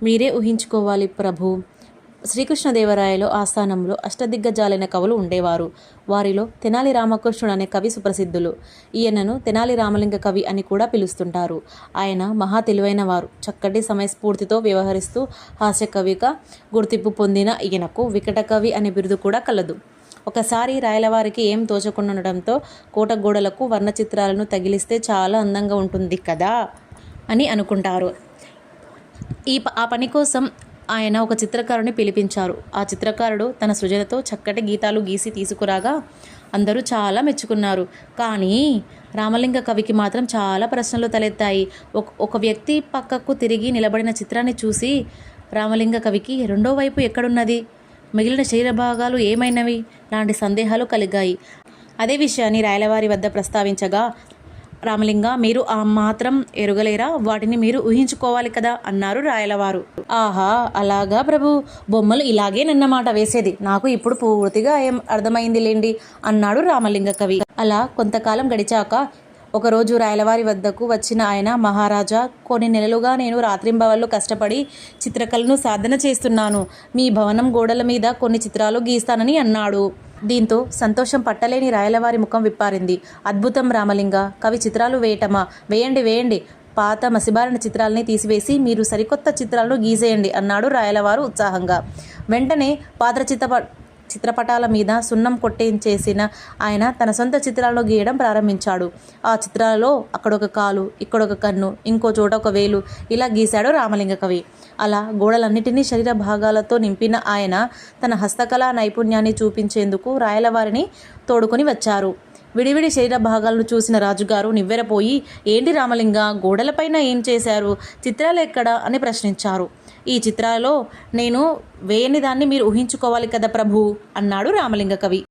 మీరే ఊహించుకోవాలి ప్రభు. శ్రీకృష్ణదేవరాయలు ఆస్థానంలో అష్టదిగ్గజాలైన కవులు ఉండేవారు. వారిలో తెనాలి రామకృష్ణుడు అనే కవి సుప్రసిద్ధులు. ఈయనను తెనాలి రామలింగ కవి అని కూడా పిలుస్తుంటారు. ఆయన మహా తెలివైన వారు. చక్కటి సమయస్ఫూర్తితో వ్యవహరిస్తూ హాస్యకవిగా గుర్తింపు పొందిన ఈయనకు వికటకవి అనే బిరుదు కూడా కలదు. ఒకసారి రాయలవారికి ఏం తోచకుండడంతో కోట గోడలకు వర్ణ చిత్రాలను తగిలిస్తే చాలా అందంగా ఉంటుంది కదా అని అనుకుంటారు. ఆ పని కోసం ఆయన ఒక చిత్రకారుని పిలిపించారు. ఆ చిత్రకారుడు తన సృజనతో చక్కటి గీతాలు గీసి తీసుకురాగా అందరూ చాలా మెచ్చుకున్నారు. కానీ రామలింగ కవికి మాత్రం చాలా ప్రశ్నలు తలెత్తాయి. ఒక వ్యక్తి పక్కకు తిరిగి నిలబడిన చిత్రాన్ని చూసి రామలింగ కవికి రెండో వైపు ఎక్కడున్నది, మిగిలిన శరీర భాగాలు ఏమైనవి లాంటి సందేహాలు కలిగాయి. అదే విషయాన్ని రాయలవారి వద్ద ప్రస్తావించగా, రామలింగ, మీరు ఆ మాత్రం ఎరుగలేరా? వాటిని మీరు ఊహించుకోవాలి కదా అన్నారు రాయలవారు. ఆహా, అలాగా ప్రభు, బొమ్మలు ఇలాగేనన్నమాట వేసేది. నాకు ఇప్పుడు పూర్తిగా ఏం అర్థమైంది లేండి అన్నాడు రామలింగ కవి. అలా కొంతకాలం గడిచాక ఒకరోజు రాయలవారి వద్దకు వచ్చిన ఆయన, మహారాజా, కొన్ని నెలలుగా నేను రాత్రింబవళ్ళు కష్టపడి చిత్రకళను సాధన చేస్తున్నాను. మీ భవనం గోడల మీద కొన్ని చిత్రాలు గీస్తానని అన్నాడు. దీంతో సంతోషం పట్టలేని రాయలవారి ముఖం విప్పారింది. అద్భుతం రామలింగ, కవి చిత్రాలు వేయటమా? వేయండి. పాత మసిబారిన చిత్రాలని తీసివేసి మీరు సరికొత్త చిత్రాలను గీసేయండి అన్నాడు రాయలవారు ఉత్సాహంగా. వెంటనే పాత్ర చిత్రపటాల మీద సున్నం కొట్టించేసిన ఆయన తన సొంత చిత్రాలను గీయడం ప్రారంభించాడు. ఆ చిత్రాలలో అక్కడొక కాలు, ఇక్కడొక కన్ను, ఇంకో చోట ఒక వేలు, ఇలా గీశాడు రామలింగ కవి. అలా గోడలన్నిటినీ శరీర భాగాలతో నింపిన ఆయన తన హస్తకళా నైపుణ్యాన్ని చూపించేందుకు రాయలవారిని తోడుకొని వచ్చారు. విడివిడి శరీర భాగాలను చూసిన రాజుగారు నివ్వెరపోయి, ఏంటి రామలింగ, గోడలపైన ఏం చేశారు? చిత్రాలు ఎక్కడా అని ప్రశ్నించారు. ఈ చిత్రాలలో నేను వేయని దాన్ని మీరు ఊహించుకోవాలి కదా ప్రభు అన్నాడు రామలింగ కవి.